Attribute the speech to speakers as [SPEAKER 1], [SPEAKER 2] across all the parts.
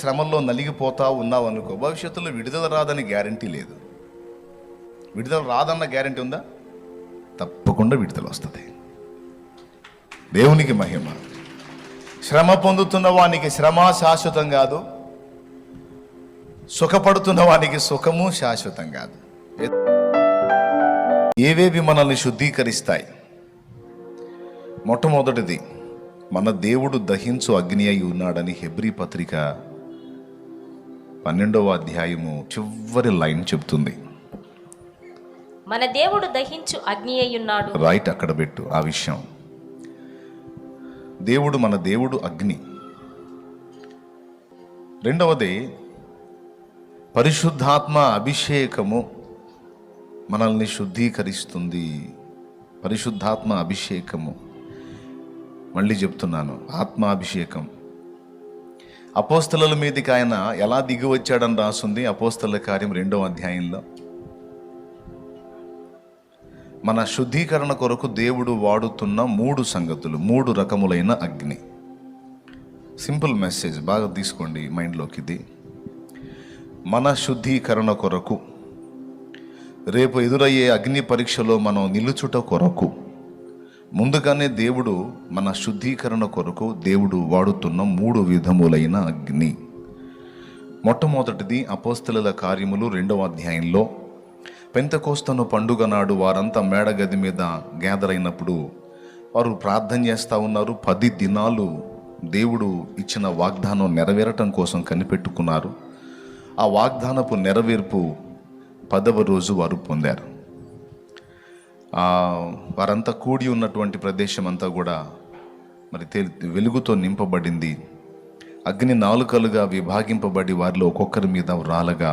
[SPEAKER 1] శ్రమల్లో నలిగిపోతా ఉన్నావు అనుకో, భవిష్యత్తులో విడుదల రాదని గ్యారంటీ లేదు. విడుదల రాదన్న గ్యారంటీ ఉందా? తప్పకుండా విడుదల వస్తుంది. దేవునికి మహిమ. శ్రమ పొందుతున్న వానికి శ్రమ శాశ్వతం కాదు, సుఖపడుతున్న వానికి సుఖము శాశ్వతం కాదు. ఏవేవి మనల్ని శుద్ధీకరిస్తాయి? మొట్టమొదటిది, మన దేవుడు దహించు అగ్ని అయి ఉన్నాడని హెబ్రీ పత్రిక 12వ అధ్యాయము చివరి లైన్ చెప్తుంది.
[SPEAKER 2] మన దేవుడు దహించు అగ్ని అయి ఉన్నాడు.
[SPEAKER 1] రైట్, అక్కడ పెట్టు ఆ విషయం. దేవుడు, మన దేవుడు అగ్ని. రెండవది, పరిశుద్ధాత్మ అభిషేకము మనల్ని శుద్ధీకరిస్తుంది. పరిశుద్ధాత్మ అభిషేకము, మళ్ళీ చెప్తున్నాను, ఆత్మాభిషేకం. అపోస్తలుల మీదకి ఆయన ఎలా దిగి వచ్చాడని రాస్తుంది అపోస్తలుల కార్యం 2వ అధ్యాయంలో. మన శుద్ధీకరణ కొరకు దేవుడు వాడుతున్న 3 సంగతులు, 3 రకములైన అగ్ని. సింపుల్ మెసేజ్, బాగా తీసుకోండి మైండ్లోకి. ఇది మన శుద్ధీకరణ కొరకు, రేపు ఎదురయ్యే అగ్ని పరీక్షలో మనం నిలుచుట కొరకు, ముందుగానే దేవుడు మన శుద్ధీకరణ కొరకు దేవుడు వాడుతున్న 3 విధములైన అగ్ని. మొట్టమొదటిది అపోస్తలుల కార్యములు 2వ అధ్యాయంలో, పెంతెకోస్తను పండుగ నాడు వారంతా మేడగది మీద గ్యాదర్ అయినప్పుడు వారు ప్రార్థన చేస్తూ ఉన్నారు. 10 దినాలు దేవుడు ఇచ్చిన వాగ్దానం నెరవేరటం కోసం కనిపెట్టుకున్నారు. ఆ వాగ్దానపు నెరవేర్పు 10వ రోజు వారు పొందారు. వారంతా కూడి ఉన్నటువంటి ప్రదేశం అంతా కూడా మరి వెలుగుతో నింపబడింది. అగ్ని నాలుకలుగా విభాగింపబడి వారిలో ఒక్కొక్కరి మీద రాలగా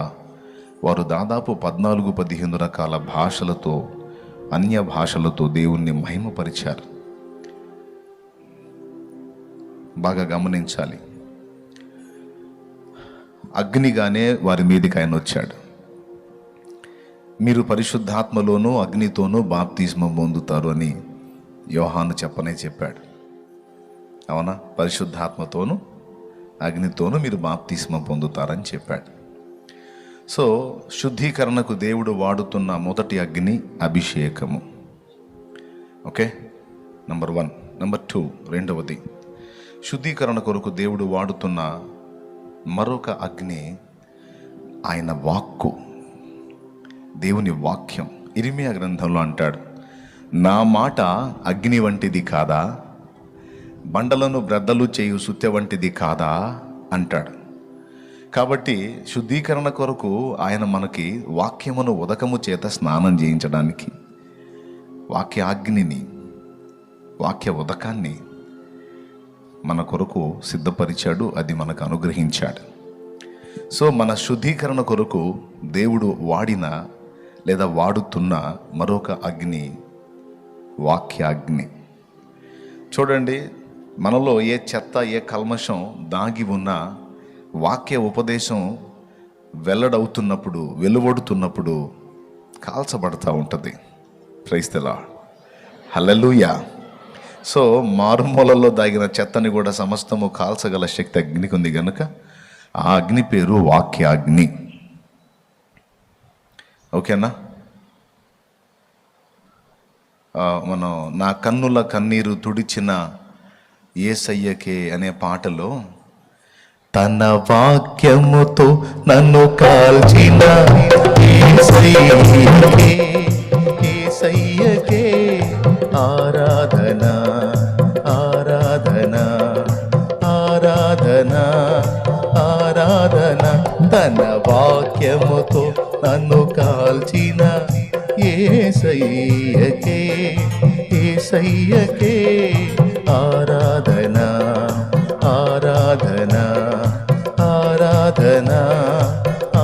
[SPEAKER 1] వారు దాదాపు 14-15 రకాల భాషలతో, అన్య భాషలతో దేవుణ్ణి మహిమపరిచారు. బాగా గమనించాలి, అగ్నిగానే వారి మీదకి ఆయన వచ్చాడు. మీరు పరిశుద్ధాత్మలోనూ అగ్నితోనూ బాప్తిస్మం పొందుతారు అని యోహాను చెప్పాడు. అవునా? పరిశుద్ధాత్మతోనూ అగ్నితోనూ మీరు బాప్తిస్మం పొందుతారని చెప్పాడు. సో శుద్ధీకరణకు దేవుడు వాడుతున్న మొదటి అగ్ని అభిషేకము. Okay, number 1. నంబర్ 2, రెండవది, శుద్ధీకరణ కొరకు దేవుడు వాడుతున్న మరొక అగ్ని ఆయన వాక్కు, దేవుని వాక్యం. ఇర్మియా గ్రంథంలో అంటాడు, నా మాట అగ్ని వంటిది కాదా, బండలను బ్రద్దలు చేయు సుత్తె వంటిది కాదా అంటాడు. కాబట్టి శుద్ధీకరణ కొరకు ఆయన మనకి వాక్యమును ఉదకము చేత స్నానం చేయించడానికి వాక్యాగ్నిని, వాక్య ఉదకాన్ని మన కొరకు సిద్ధపరిచాడు, అది మనకు అనుగ్రహించాడు. సో మన శుద్ధీకరణ కొరకు దేవుడు వాడిన లేదా వాడుతున్న మరొక అగ్ని వాక్యాగ్ని. చూడండి, మనలో ఏ చెత్త, ఏ కల్మషం దాగి ఉన్నా వాక్య ఉపదేశం వెలువడుతున్నప్పుడు కాల్చబడతా ఉంటుంది. Praise the Lord, hallelujah. So మారుమూలలో దాగిన చెత్తని కూడా సమస్తము కాల్చగల శక్తి అగ్నికి ఉంది కనుక ఆ అగ్ని పేరు వాక్యాగ్ని. ఓకేనా? మనం నా కన్నుల కన్నీరు తుడిచిన యేసయ్యకే అనే పాటలో, తన వాక్యముతో నన్ను కాల్చిన యేసయ్యకే ఆరాధన ఆరాధన ఆరాధన ఆరాధన. తన వాక్యముతో నన్ను కాల్చిన యేసయ్యకే యేసయ్యకే ఆరాధన ఆరాధన ఆరాధన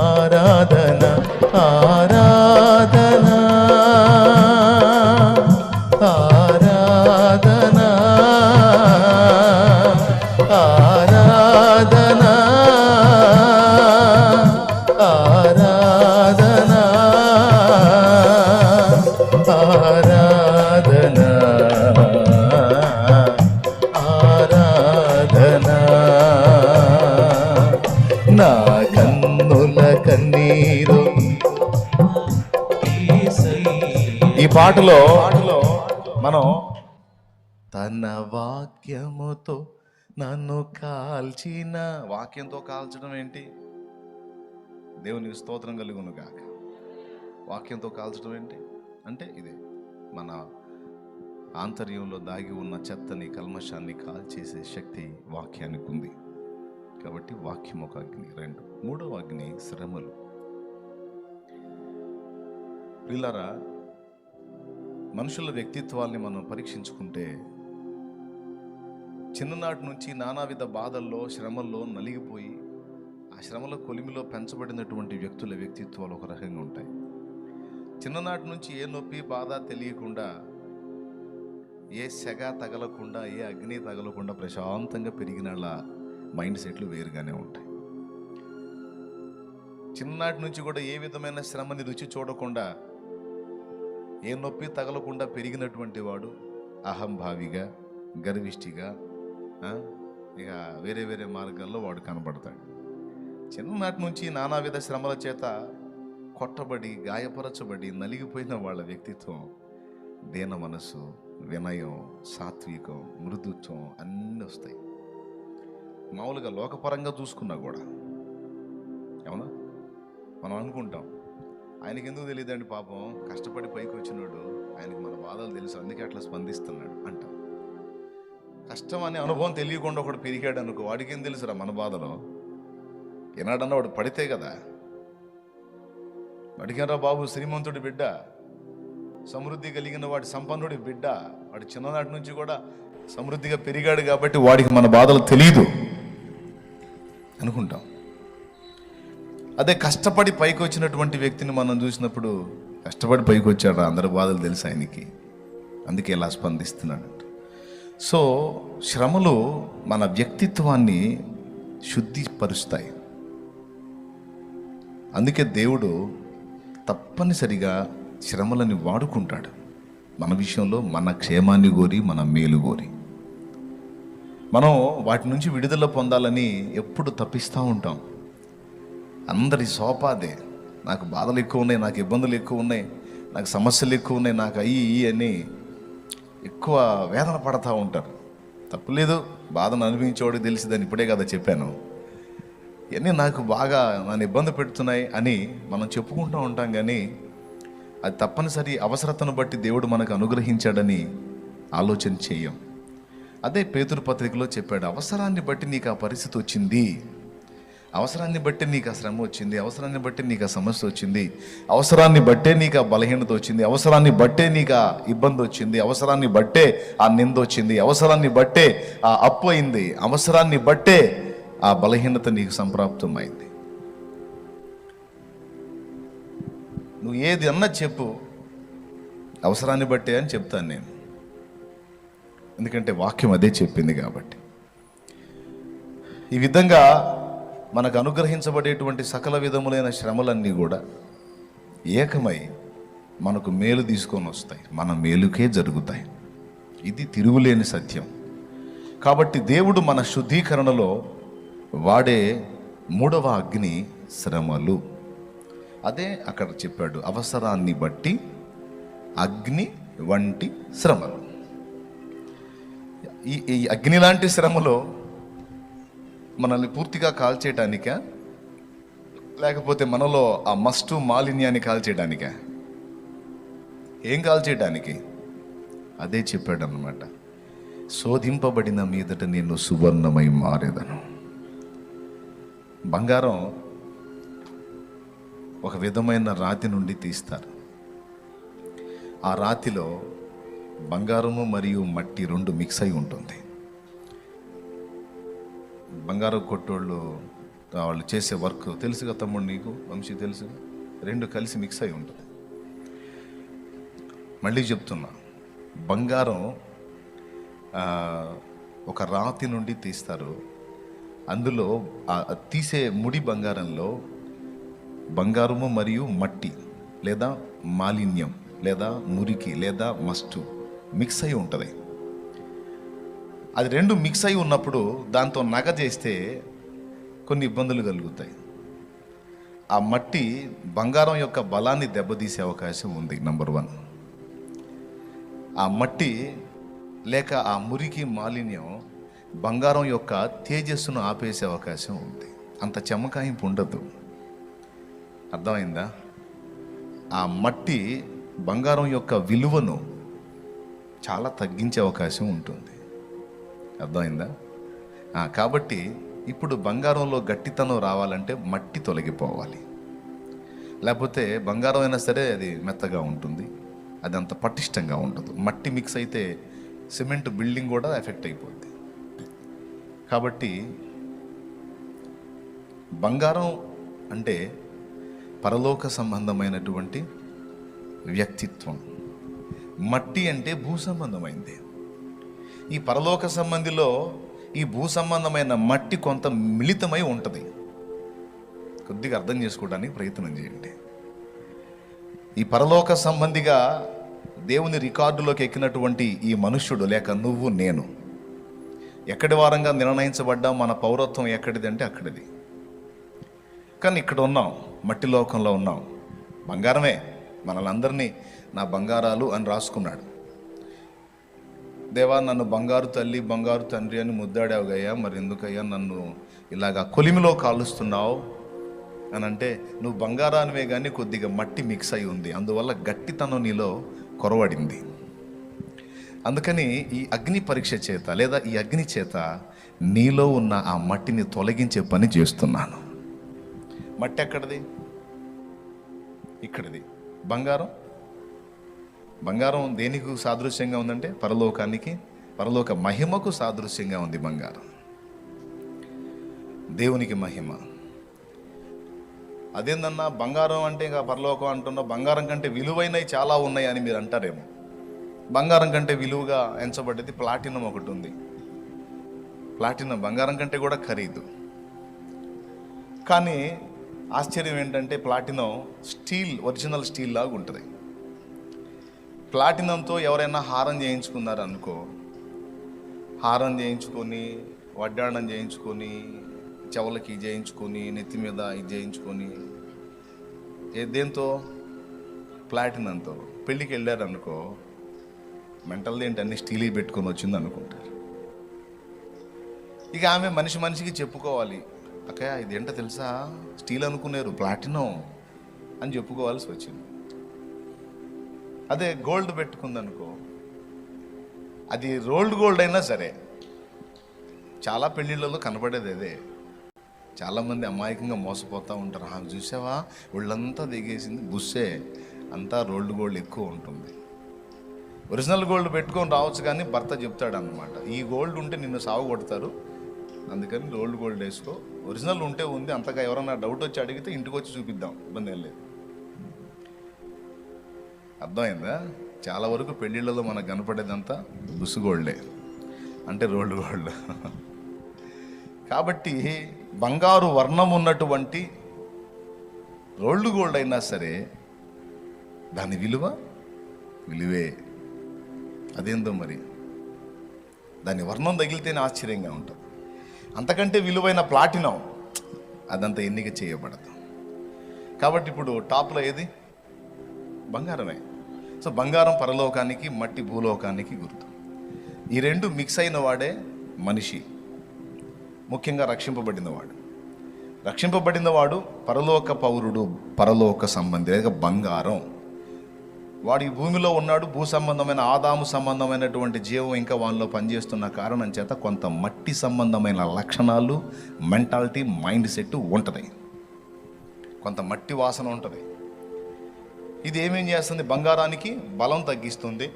[SPEAKER 1] ఆరాధన ఆరాధన ఆరాధన ఆరాధన ఆరాధన ఆరాధన ఆరాధన నా కన్నుల కన్నీరు. ఈ పాటలో మనం తన వాక్యముతో నన్ను కాల్చిన, వాక్యంతో కాల్చడం ఏంటి? దేవునికి స్తోత్రం కలుగును గాక. వాక్యంతో కాల్చడం ఏంటి అంటే ఇదే, మన ఆంతర్యంలో దాగి ఉన్న చెత్తని కల్మషాన్ని కాల్చేసే శక్తి వాక్యానికి ఉంది. కాబట్టి వాక్యం ఒక అగ్ని. 2, మూడవ అగ్ని శ్రమలు. ప్రియులారా, మనుషుల వ్యక్తిత్వాల్ని మనం పరీక్షించుకుంటే చిన్ననాటి నుంచి నానావిధ బాధల్లో శ్రమల్లో నలిగిపోయి ఆ శ్రమల కొలిమిలో పెంచబడినటువంటి వ్యక్తుల వ్యక్తిత్వాలు ఒక రకంగా ఉంటాయి. చిన్ననాటి నుంచి ఏ నొప్పి బాధ తెలియకుండా, ఏ సెగ తగలకుండా, ఏ అగ్ని తగలకుండా ప్రశాంతంగా పెరిగిన వాళ్ళ మైండ్ సెట్లు వేరుగానే ఉంటాయి. చిన్ననాటి నుంచి కూడా ఏ విధమైన శ్రమని రుచి చూడకుండా, ఏ నొప్పి తగలకుండా పెరిగినటువంటి వాడు అహంభావిగా, గర్విష్టిగా, ఇక వేరే వేరే మార్గాల్లో వాడు కనబడతాడు. చిన్ననాటి నుంచి నానావిధ శ్రమల చేత కొట్టబడి, గాయపరచబడి నలిగిపోయిన వాళ్ళ వ్యక్తిత్వం దీన మనసు, వినయం, సాత్వికం, మృదుత్వం అన్నీ వస్తాయి. మామూలుగా లోకపరంగా చూసుకున్నా కూడా, అవునా, మనం అనుకుంటాం ఆయనకి ఎందుకు తెలియదండి పాపం, కష్టపడి పైకి వచ్చినాడు, ఆయనకి మన బాధలు తెలుసు అందుకే అట్లా స్పందిస్తున్నాడు అంటాం. కష్టం అనే అనుభవం తెలియకుండా ఒకడు పెరిగాడు అనుకో, వాడికి ఏం తెలుసురా మన బాధలో? ఏనాడన్నా వాడు పడితే కదా. వాడికేరా బాబు శ్రీమంతుడి బిడ్డ, సమృద్ధి కలిగిన వాడి సంపన్నుడి బిడ్డ, వాడి చిన్ననాటి నుంచి కూడా సమృద్ధిగా పెరిగాడు కాబట్టి వాడికి మన బాధలు తెలియదు అనుకుంటాం. అదే కష్టపడి పైకి వచ్చినటువంటి వ్యక్తిని మనం చూసినప్పుడు, కష్టపడి పైకి వచ్చాడు, అందరి బాధలు తెలుసు ఆయనకి, అందుకే ఇలా స్పందిస్తున్నాడు. సో శ్రమలు మన వ్యక్తిత్వాన్ని శుద్ధిపరుస్తాయి. అందుకే దేవుడు తప్పనిసరిగా శ్రమలని వాడుకుంటాడు మన విషయంలో, మన క్షేమాన్ని కోరి, మన మేలు కోరి. మనం వాటి నుంచి విడుదల పొందాలని ఎప్పుడు తప్పిస్తూ ఉంటాం. అందరి సోపాదే, నాకు బాధలు ఎక్కువ ఉన్నాయి, నాకు ఇబ్బందులు ఎక్కువ ఉన్నాయి, నాకు సమస్యలు ఎక్కువ ఉన్నాయి, నాకు అయ్యి అని ఎక్కువ వేదన పడతా ఉంటారు. తప్పులేదు, బాధను అనుభవించేవాడికి తెలిసిందని ఇప్పుడే కదా చెప్పాను. ఇవన్నీ నాకు బాగా నన్ను ఇబ్బంది పెడుతున్నాయి అని మనం చెప్పుకుంటూ ఉంటాం, కానీ అది తప్పనిసరి అవసరతను బట్టి దేవుడు మనకు అనుగ్రహించాడని ఆలోచన చేయం. అదే పేతురు పత్రికలో చెప్పాడు, అవసరాన్ని బట్టి నీకు ఆ పరిస్థితి వచ్చింది, అవసరాన్ని బట్టి నీకు ఆ శ్రమ వచ్చింది, అవసరాన్ని బట్టి నీకు ఆ సమస్య వచ్చింది, అవసరాన్ని బట్టే నీకు ఆ బలహీనత వచ్చింది, అవసరాన్ని బట్టే నీకు ఆ ఇబ్బంది వచ్చింది, అవసరాన్ని బట్టే ఆ నింద వచ్చింది, అవసరాన్ని బట్టే ఆ అప్పు అయింది, అవసరాన్ని బట్టే ఆ బలహీనత నీకు సంప్రాప్తమైంది. నువ్వు ఏది అన్నా చెప్పు, అవసరాన్ని బట్టే అని చెప్తాను నేను, ఎందుకంటే వాక్యం అదే చెప్పింది కాబట్టి. ఈ విధంగా మనకు అనుగ్రహించబడేటువంటి సకల విధములైన శ్రమలన్నీ కూడా ఏకమై మనకు మేలు తీసుకొని వస్తాయి, మన మేలుకే జరుగుతాయి. ఇది తిరుగులేని సత్యం. కాబట్టి దేవుడు మన శుద్ధీకరణలో వాడే మూడవ అగ్ని శ్రమలు. అదే అక్కడ చెప్పాడు, అవసరాన్ని బట్టి అగ్ని వంటి శ్రమలు. ఈ అగ్ని లాంటి శ్రమలో మనల్ని పూర్తిగా కాల్చేయటానికా, లేకపోతే మనలో ఆ మస్టు మాలిన్యాన్ని కాల్చేయడానికా? ఏం కాల్చేయడానికి? అదే చెప్పాడు అన్నమాట, శోధింపబడిన మీదట నేను సువర్ణమై మారేదను. బంగారం ఒక విధమైన రాతి నుండి తీస్తారు. ఆ రాతిలో బంగారము మరియు మట్టి రెండు మిక్స్ అయి ఉంటుంది. బంగారం కొట్టోళ్ళు వాళ్ళు చేసే వర్క్ తెలుసుగా తమ్ముడు, నీకు వంశీ తెలుసు, రెండు కలిసి మిక్స్ అయి ఉంటుంది. మళ్ళీ చెప్తున్నా, బంగారం ఒక రాతి నుండి తీస్తారు. అందులో తీసే ముడి బంగారంలో బంగారము మరియు మట్టి లేదా మాలిన్యం లేదా మురికి లేదా మస్టు మిక్స్ అయి ఉంటుంది. అది రెండు మిక్స్ అయి ఉన్నప్పుడు దాంతో నగ చేస్తే కొన్ని ఇబ్బందులు కలుగుతాయి. ఆ మట్టి బంగారం యొక్క బలాన్ని దెబ్బతీసే అవకాశం ఉంది. నంబర్ 1, ఆ మట్టి లేక ఆ మురికి మాలిన్యం బంగారం యొక్క తేజస్సును ఆపేసే అవకాశం ఉంది. అంత చెమకాయింపు ఉండదు. అర్థమైందా? ఆ మట్టి బంగారం యొక్క విలువను చాలా తగ్గించే అవకాశం ఉంటుంది. అర్థమైందా? కాబట్టి ఇప్పుడు బంగారంలో గట్టితనం రావాలంటే మట్టి తొలగిపోవాలి. లేకపోతే బంగారం అయినా సరే అది మెత్తగా ఉంటుంది, అది అంత పటిష్టంగా ఉండదు. మట్టి మిక్స్ అయితే సిమెంట్ బిల్డింగ్ కూడా ఎఫెక్ట్ అయిపోద్ది. కాబట్టి బంగారం అంటే పరలోక సంబంధమైనటువంటి వ్యక్తిత్వం, మట్టి అంటే భూ సంబంధమైంది. ఈ పరలోక సంబంధిలో ఈ భూ సంబంధమైన మట్టి కొంత మిళితమై ఉంటుంది. కొద్దిగా అర్థం చేసుకోవడానికి ప్రయత్నం చేయండి. ఈ పరలోక సంబంధిగా దేవుని రికార్డులోకి ఎక్కినటువంటి ఈ మనుష్యుడు లేక నువ్వు నేను ఎక్కడి వారంగా నిర్ణయించబడ్డా, మన పౌరత్వం ఎక్కడిది అంటే అక్కడిది. కానీ ఇక్కడ ఉన్నాం, మట్టి లోకంలో ఉన్నాం. బంగారమే, మనలందరినీ నా బంగారాలు అని రాసుకున్నాడు. దేవా, నన్ను బంగారు తల్లి బంగారు తండ్రి అని ముద్దాడావుగయ్యా, మరి ఎందుకయ్యా నన్ను ఇలాగా కొలిమిలో కాలుస్తున్నావు అని అంటే, నువ్వు బంగారానివే కానీ కొద్దిగా మట్టి మిక్స్ అయి ఉంది, అందువల్ల గట్టితనం నీలో కొరవడింది. అందుకని ఈ అగ్ని పరీక్ష చేత లేదా ఈ అగ్ని చేత నీలో ఉన్న ఆ మట్టిని తొలగించే పని చేస్తున్నాను. మట్టి ఎక్కడిది? ఇక్కడిది. బంగారం దేనికి సాదృశ్యంగా ఉందంటే పరలోకానికి, పరలోక మహిమకు సాదృశ్యంగా ఉంది బంగారం. దేవునికి మహిమ. అదేందన్నా బంగారం అంటే ఇంకా పరలోకం అంటున్నా, బంగారం కంటే విలువైనవి చాలా ఉన్నాయి అని మీరు అంటారేమో. బంగారం కంటే విలువగా ఎంచబడ్డది ప్లాటినం ఒకటి ఉంది. ప్లాటినం బంగారం కంటే కూడా ఖరీదు. కానీ ఆశ్చర్యం ఏంటంటే ప్లాటినం స్టీల్, ఒరిజినల్ స్టీల్ లాగా ఉంటుంది. ప్లాటినంతో ఎవరైనా హారం చేయించుకున్నారనుకో, హారం చేయించుకొని, వడ్డాణం చేయించుకొని, చెవులకి చేయించుకొని, నెత్తి మీద ఇది చేయించుకొని, దేంతో? ప్లాటినంతో. పెళ్ళికి వెళ్ళారనుకో, మెంటల్ది ఏంటి అన్ని స్టీల్ పెట్టుకొని వచ్చింది అనుకుంటారు. ఇక ఆమె మనిషికి చెప్పుకోవాలి, అక్క ఇది ఏంటో తెలుసా, స్టీల్ అనుకున్నారు ప్లాటినం అని చెప్పుకోవాల్సి వచ్చింది. అదే గోల్డ్ పెట్టుకుందనుకో, అది రోల్డ్ గోల్డ్ అయినా సరే, చాలా పెళ్ళిళ్ళలో కనపడేది అదే. చాలామంది అమాయకంగా మోసపోతూ ఉంటారు. ఆమె చూసావా ఒళ్ళంతా దిగేసింది, బుస్సే, అంతా రోల్డ్ గోల్డ్ ఎక్కువ ఉంటుంది. ఒరిజినల్ గోల్డ్ పెట్టుకొని రావచ్చు, కానీ భర్త చెప్తాడు అన్నమాట, ఈ గోల్డ్ ఉంటే నిన్ను సాగు కొడతారు, అందుకని రోల్డ్ గోల్డ్ వేసుకో, ఒరిజినల్ ఉంటే ఉంది, అంతగా ఎవరన్నా డౌట్ వచ్చి అడిగితే ఇంటికి వచ్చి చూపిద్దాం, ఇబ్బంది ఏం లేదు. అర్థమైందా? చాలా వరకు పెళ్ళిళ్ళలో మనకు కనపడేదంతా బుసు గోల్డే, అంటే రోల్డ్ గోల్డ్. కాబట్టి బంగారు వర్ణం ఉన్నటువంటి రోల్డ్ గోల్డ్ అయినా సరే దాని విలువే. అదేందో మరి, దాని వర్ణం తగిలితేనే ఆశ్చర్యంగా ఉంటుంది. అంతకంటే విలువైన ప్లాటినం అదంతా ఎన్నిక చేయబడదు. కాబట్టి ఇప్పుడు టాప్లో ఏది? బంగారమే. సో బంగారం పరలోకానికి, మట్టి భూలోకానికి గుర్తు. ఈ రెండు మిక్స్ అయిన వాడే మనిషి, ముఖ్యంగా రక్షింపబడినవాడు పరలోక పౌరుడు, పరలోక సంబంధి లేక బంగారం. వాడు ఈ భూమిలో ఉన్నాడు, భూ సంబంధమైన ఆదాము సంబంధమైనటువంటి జీవం ఇంకా వాళ్ళలో పనిచేస్తున్న కారణం చేత కొంత మట్టి సంబంధమైన లక్షణాలు, మెంటాలిటీ, మైండ్ సెట్ ఉంటుంది, కొంత మట్టి వాసన ఉంటుంది. ఇది ఏమేం చేస్తుంది? బంగారానికి బలం తగ్గిస్తుంది,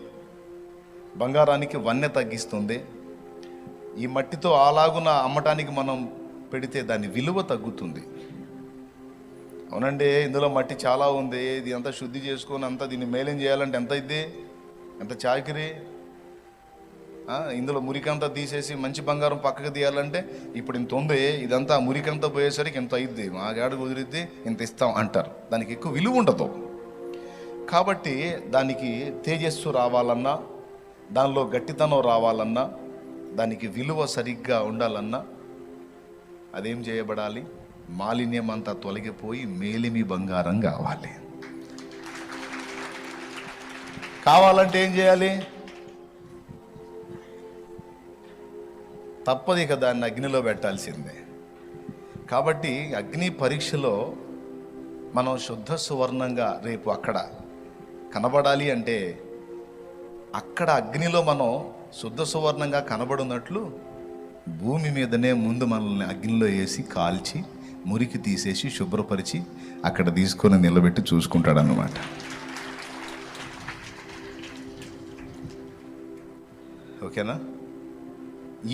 [SPEAKER 1] బంగారానికి వన్నె తగ్గిస్తుంది. ఈ మట్టితో అలాగున అమ్మటానికి మనం పెడితే దాని విలువ తగ్గుతుంది. అవునండి, ఇందులో మట్టి చాలా ఉంది, ఇది అంతా శుద్ధి చేసుకొని అంతా దీన్ని మేలేం చేయాలంటే ఎంత అయింది, ఎంత చాకిరి. ఇందులో మురికంతా తీసేసి మంచి బంగారం పక్కకు తీయాలంటే ఇప్పుడు ఇంత ఉంది, ఇదంతా మురికంతా పోయేసరికి ఇంత అయింది, మా గాడు కుదిరిద్ది, ఇంత ఇస్తాం అంటారు. దానికి ఎక్కువ విలువ ఉండదు. కాబట్టి దానికి తేజస్సు రావాలన్నా, దానిలో గట్టితనం రావాలన్నా, దానికి విలువ సరిగ్గా ఉండాలన్నా అదేం చేయబడాలి? మాలిన్యం అంతా తొలగిపోయి మేలిమి బంగారం కావాలి. కావాలంటే ఏం చేయాలి? తప్పదు, ఇక దాన్ని అగ్నిలో పెట్టాల్సిందే. కాబట్టి అగ్ని పరీక్షలో మనం శుద్ధ సువర్ణంగా రేపు అక్కడ కనబడాలి అంటే, అక్కడ అగ్నిలో మనం శుద్ధ సువర్ణంగా కనబడినట్లు భూమి మీదనే ముందు మనల్ని అగ్నిలో వేసి కాల్చి మురికి తీసేసి శుభ్రపరిచి అక్కడ తీసుకొని నిలబెట్టి చూసుకుంటాడన్నమాట. ఓకేనా?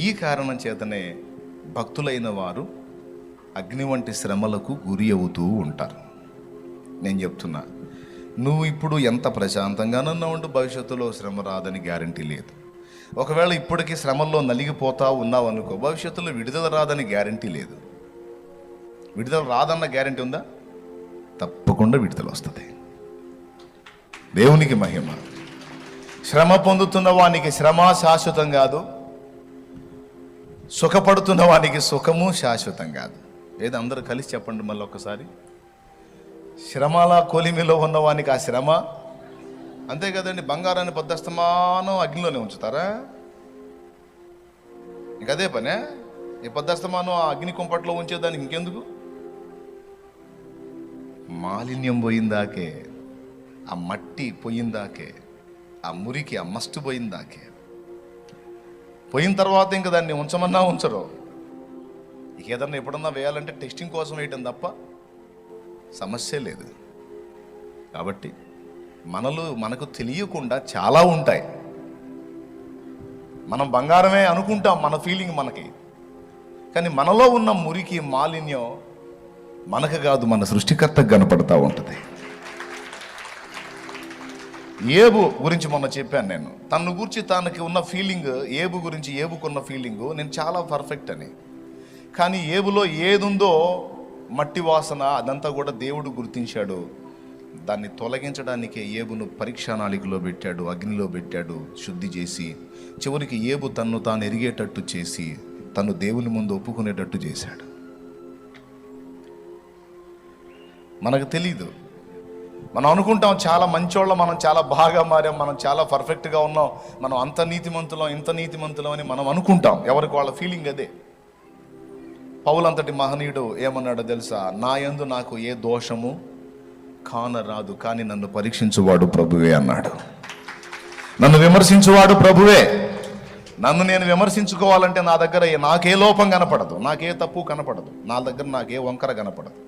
[SPEAKER 1] ఈ కారణం చేతనే భక్తులైన వారు అగ్ని వంటి శ్రమలకు గురి అవుతూ ఉంటారు. నేను చెప్తున్నా, నువ్వు ఇప్పుడు ఎంత ప్రశాంతంగానన్నా ఉంటూ భవిష్యత్తులో శ్రమ రాదని గ్యారంటీ లేదు. ఒకవేళ ఇప్పటికీ శ్రమల్లో నలిగిపోతా ఉన్నావు అనుకో, భవిష్యత్తులో విడుదల రాదని గ్యారంటీ లేదు. విడుదల రాదన్న గ్యారంటీ ఉందా? తప్పకుండా విడుదల వస్తుంది. దేవునికి మహిమ. శ్రమ పొందుతున్న వానికి శ్రమ శాశ్వతం కాదు, సుఖపడుతున్న వానికి సుఖము శాశ్వతం కాదు. ఏదో అందరూ కలిసి చెప్పండి మళ్ళీ ఒక్కసారి. శ్రమల కొలిమిలో ఉన్నవానికి ఆ శ్రమ అంతే కదండి. బంగారాన్ని పొద్దస్తమానం అగ్నిలోనే ఉంచుతారా? ఇంకదే పనే. ఈ పొద్దస్తమానం ఆ అగ్ని కుంపట్లో ఉంచేదానికి ఇంకెందుకు? మాలిన్యం పోయిందాకే, ఆ మట్టి పోయిందాకే, ఆ మురికి ఆ మస్టు పోయిందాకే. పోయిన తర్వాత ఇంకా దాన్ని ఉంచమన్నా ఉంచరు. ఇక ఏదన్నా ఎప్పుడన్నా వేయాలంటే టెస్టింగ్ కోసం వేయటం తప్ప సమస్య లేదు. కాబట్టి మనకు తెలియకుండా చాలా ఉంటాయి. మనం బంగారమే అనుకుంటాం, మన ఫీలింగ్ మనకి. కానీ మనలో ఉన్న మురికి మాలిన్యం మనకు కాదు, మన సృష్టికర్తకు కనపడతా ఉంటుంది. ఏబు గురించి మొన్న చెప్పాను నేను. తన గురించి తనకి ఉన్న ఫీలింగ్, ఏబు గురించి ఏబుకున్న ఫీలింగ్ నేను చాలా పర్ఫెక్ట్ అని. కానీ ఏబులో ఏదుందో మట్టి వాసన అదంతా కూడా దేవుడు గుర్తించాడు. దాన్ని తొలగించడానికే ఏబును పరీక్షానాళికలో పెట్టాడు, అగ్నిలో పెట్టాడు, శుద్ధి చేసి చివరికి ఏబు తన్ను తాను ఎరిగేటట్టు చేసి తను దేవుని ముందు ఒప్పుకునేటట్టు చేశాడు. మనకు తెలీదు. మనం అనుకుంటాం చాలా మంచోళ్ళం, మనం చాలా బాగా మారాం, మనం చాలా పర్ఫెక్ట్గా ఉన్నాం, మనం అంత నీతిమంతులం ఇంత నీతిమంతులం అని మనం అనుకుంటాం. ఎవరికి వాళ్ళ ఫీలింగ్ అదే. పౌలంతటి మహనీయుడు ఏమన్నాడో తెలుసా? నా యందు నాకు ఏ దోషము కానరాదు, కానీ నన్ను పరీక్షించువాడు ప్రభువే అన్నాడు. నన్ను విమర్శించువాడు ప్రభువే. నన్ను నేను విమర్శించుకోవాలంటే నా దగ్గర నాకే లోపం కనపడదు, నాకే తప్పు కనపడదు, నా దగ్గర నాకే వంకర కనపడదు.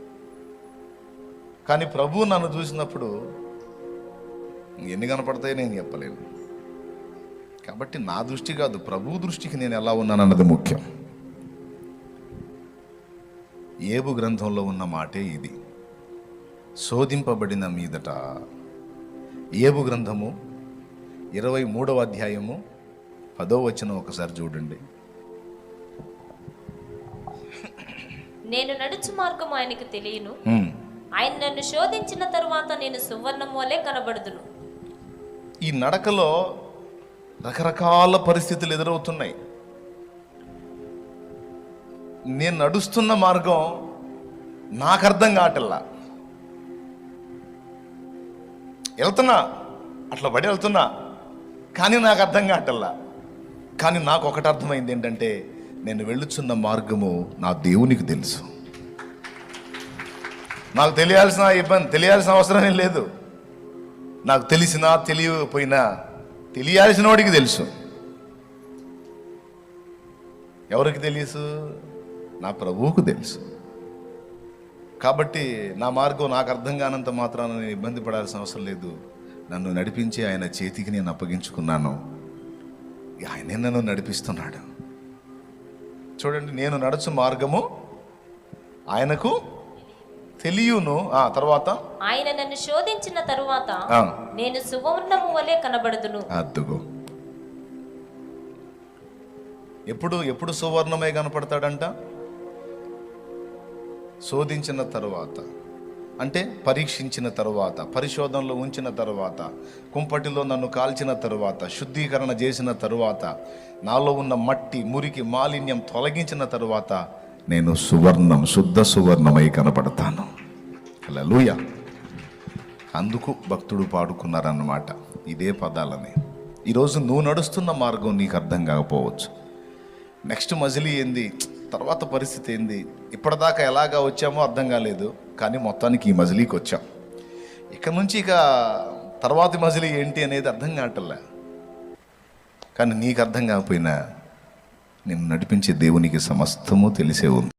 [SPEAKER 1] కానీ ప్రభువు నన్ను చూసినప్పుడు ఎన్ని కనపడతాయో నేను చెప్పలేను. కాబట్టి నా దృష్టి కాదు, ప్రభువు దృష్టికి నేను ఎలా ఉన్నానన్నది ముఖ్యం. ఏబు గ్రంథంలో ఉన్న మాటే ఇది. శోధింపబడిన మీదట, ఏబు గ్రంథము 23వ అధ్యాయము 10వ వచనం ఒకసారి చూడండి.
[SPEAKER 2] నేను నడుచు మార్గము ఆయనకు తెలియను, ఆయన నన్ను శోధించిన తరువాత నేను సువర్ణము వలె కనబడుదును.
[SPEAKER 1] ఈ నడకలో రకరకాల పరిస్థితులు ఎదురవుతున్నాయి. నేను నడుస్తున్న మార్గం నాకు అర్థం కావట్లా. వెళ్తున్నా, అట్లా పడి వెళ్తున్నా, కానీ నాకు అర్థం కావట్లా. కానీ నాకు ఒకటి అర్థమైంది ఏంటంటే, నేను వెళ్ళుచున్న మార్గము నా దేవునికి తెలుసు. నాకు తెలియాల్సిన అవసరం ఏం లేదు. నాకు తెలిసినా తెలియకపోయినా తెలియాల్సిన వాడికి తెలుసు. ఎవరికి తెలుసు? నా ప్రభువుకు తెలుసు. కాబట్టి నా మార్గం నాకు అర్థం కానంత మాత్రాన నేను ఇబ్బంది పడాల్సిన అవసరం లేదు. నన్ను నడిపించి ఆయన చేతికి నేను అప్పగించుకున్నాను, ఆయనే నన్ను నడిపిస్తున్నాడు. చూడండి, నేను నడుచు మార్గము ఆయనకు తెలియను. తర్వాత
[SPEAKER 2] ఆయన నన్ను శోధించిన తరువాత నేను సువర్ణము వలె కనబడుదును.
[SPEAKER 1] అద్దుగో, ఎప్పుడు సువర్ణమే కనపడతాడంట? శోధించిన తరువాత, అంటే పరీక్షించిన తరువాత, పరిశోధనలో ఉంచిన తరువాత, కుంపటిలో నన్ను కాల్చిన తరువాత, శుద్ధీకరణ చేసిన తరువాత, నాలో ఉన్న మట్టి మురికి మాలిన్యం తొలగించిన తరువాత నేను సువర్ణం, శుద్ధ సువర్ణమై కనపడతాను. హల్లెలూయా. అందుకు భక్తుడు పాడుకున్నారన్నమాట ఇదే పదాలని. ఈరోజు నువ్వు నడుస్తున్న మార్గం నీకు అర్థం కాకపోవచ్చు. నెక్స్ట్ మజిలీ ఏంది, తర్వాత పరిస్థితి ఏంది, ఇప్పటిదాకా ఎలాగా వచ్చామో అర్థం కాలేదు, కానీ మొత్తానికి ఈ మజిలీకి వచ్చాం. ఇక నుంచి ఇక తర్వాతి మజిలీ ఏంటి అనేది అర్థం కావట్లే. కానీ నీకు అర్థం కాకపోయినా నిన్ను నడిపించే దేవునికి సమస్తము తెలిసే ఉంది.